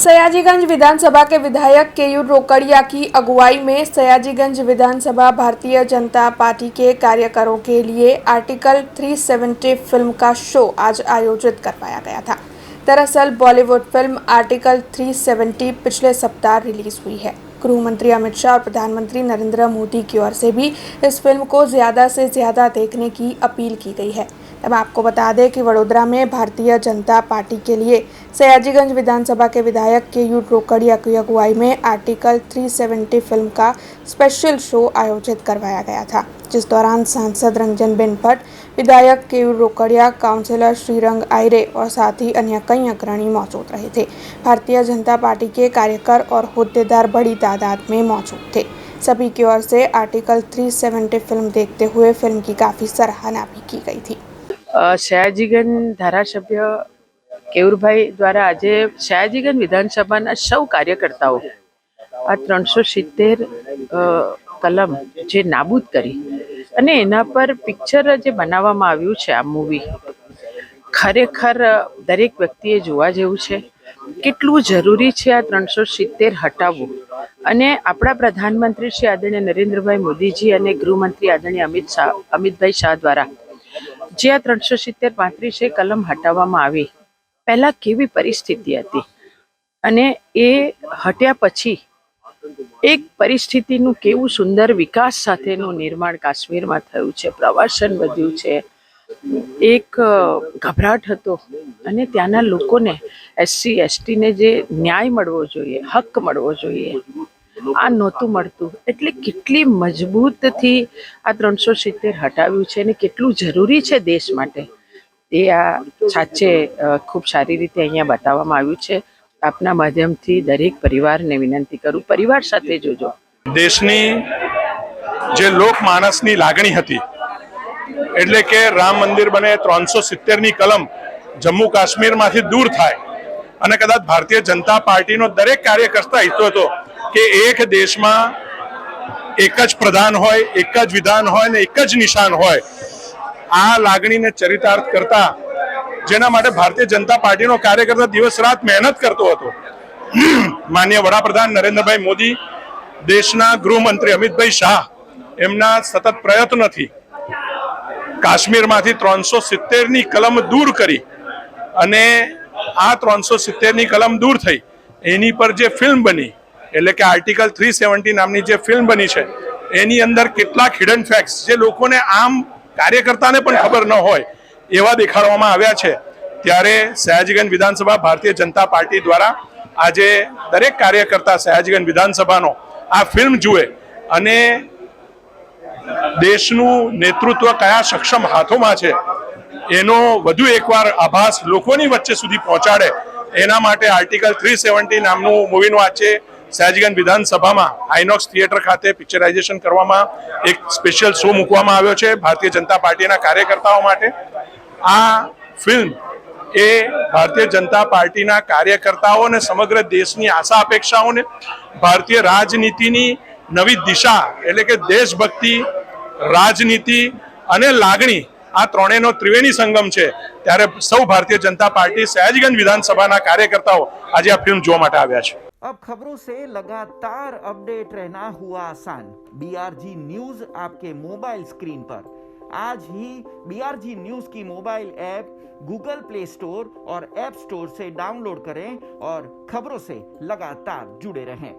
सयाजीगंज विधानसभा के विधायक केयूर रोकड़िया की अगुवाई में सयाजीगंज विधानसभा भारतीय जनता पार्टी के कार्यकरों के लिए आर्टिकल 370 फिल्म का शो आज आयोजित करवाया गया था। दरअसल बॉलीवुड फिल्म आर्टिकल 370 पिछले सप्ताह रिलीज हुई है। गृह मंत्री अमित शाह और प्रधानमंत्री नरेंद्र मोदी की ओर से भी इस फिल्म को ज़्यादा से ज़्यादा देखने की अपील की गई है। अब आपको बता दें कि वडोदरा में भारतीय जनता पार्टी के लिए सयाजीगंज विधानसभा के विधायक केयूर रोकड़िया की अगुवाई में आर्टिकल 370 फिल्म का स्पेशल शो आयोजित करवाया गया था, जिस दौरान सांसद रंजनबेन भट्ट, विधायक केयूर रोकड़िया, काउंसिलर श्रीरंग आयरे और साथ ही अन्य कई अग्रणी मौजूद रहे थे। भारतीय जनता पार्टी के कार्यकर और होद्देदार बड़ी तादाद में मौजूद थे। सभी की ओर से आर्टिकल 370 फिल्म देखते हुए फिल्म की काफ़ी सराहना भी की गई थी। सयाजीगंज धारासभ्य केवुरभाई द्वारा आज सयाजीगंज विधानसभा सौ कार्यकर्ताओं आ 370 कलम जे नाबूद करी अने एना पर पिक्चर जे बनाववामां आव्युं छे, आ मूवी खरेखर दरेक व्यक्तिए जोवा जेवुं छे। કેટલું જરૂરી છે આ 370 હટાવવું અને આપણા પ્રધાનમંત્રી શ્રી આદરણીય નરેન્દ્રભાઈ મોદીજી અને ગૃહમંત્રી આદરણીય અમિતભાઈ શાહ દ્વારા જે આ 370 કલમ હટાવવામાં આવી, પહેલા કેવી પરિસ્થિતિ હતી અને એ હટ્યા પછી એક પરિસ્થિતિનું કેવું સુંદર વિકાસ સાથેનું નિર્માણ કાશ્મીરમાં થયું છે, પ્રવાસન વધ્યું છે, એક ગભરાટ હતો અને ત્યાંના લોકોને SC ST ને જે ન્યાય મળવો જોઈએ, હક મળવો જોઈએ, આ નહોતું મળતું. એટલે કેટલી મજબૂતથી આ 370 હટાવ્યું છે અને કેટલું જરૂરી છે દેશ માટે, એ આ સાચે ખૂબ સારી રીતે અહીંયા બતાવવામાં આવ્યું છે. આપના માધ્યમથી દરેક પરિવારને વિનંતી કરું, પરિવાર સાથે જોજો. દેશની જે લોકમાનસની લાગણી હતી, એટલે કે રામ મંદિર બને, 370ની કલમ જમ્મુ કાશ્મીરમાંથી દૂર થાય અને કદાચ ભારતીય જનતા પાર્ટીનો દરેક કાર્યકર્તા ઈચ્છતો હતો કે એક દેશમાં એક જ પ્રધાન હોય, એક જ વિધાન હોય ને એક જ નિશાન હોય. આ લાગણીને ચરિતાર્થ કરતા જેના માટે ભારતીય જનતા પાર્ટીનો કાર્યકર્તા દિવસ રાત મહેનત કરતો હતો. માનનીય વડાપ્રધાન નરેન્દ્રભાઈ મોદી, દેશના ગૃહમંત્રી અમિતભાઈ શાહ, એમના સતત પ્રયત્નથી કાશ્મીરમાંથી 370ની કલમ દૂર કરી અને આ 370ની કલમ દૂર થઈ એની પર જે ફિલ્મ બની, એટલે કે આર્ટિકલ 370 નામની જે ફિલ્મ બની છે, એની અંદર કેટલાક હિડન ફેક્ટ્સ જે લોકોને આમ કાર્યકર્તાને પણ ખબર ન હોય એવા દેખાડવામાં આવ્યા છે. ત્યારે સયાજીગંજ વિધાનસભા ભારતીય જનતા પાર્ટી દ્વારા આજે દરેક કાર્યકર્તા સયાજીગંજ વિધાનસભાનો આ ફિલ્મ જુએ અને દેશનું નેતૃત્વ કયા સક્ષમ હાથોમાં છે એનો વધુ એકવાર આભાસ લોકોની વચ્ચે સુધી પહોંચાડે, એના માટે આર્ટિકલ 370 નામનું મૂવીનું આજે સયાજીગંજ વિધાનસભામાં આઇનોક્સ થિયેટર ખાતે પિક્ચરાઇઝેશન કરવામાં એક સ્પેશિયલ શો મૂકવામાં આવ્યો છે ભારતીય જનતા પાર્ટીના કાર્યકર્તાઓ માટે. આ ફિલ્મ એ ભારતીય જનતા પાર્ટીના કાર્યકર્તાઓ અને સમગ્ર દેશની આશા અપેક્ષાઓને, ભારતીય રાજનીતિની નવી દિશા એટલે કે દેશભક્તિ, રાજનીતિ અને લાગણી, આ ત્રણેયનો ત્રિવેણી સંગમ છે. ત્યારે સૌ ભારતીય જનતા પાર્ટી સયાજીગંજ વિધાનસભાના કાર્યકર્તાઓ આજે આ ફિલ્મ જોવા માટે આવ્યા છે. अब खबरों से लगातार अपडेट रहना हुआ आसान। BRG न्यूज आपके मोबाइल स्क्रीन पर आज ही BRG न्यूज की mobile app Google play store और ऐप स्टोर से डाउनलोड करें और खबरों से लगातार जुड़े रहें।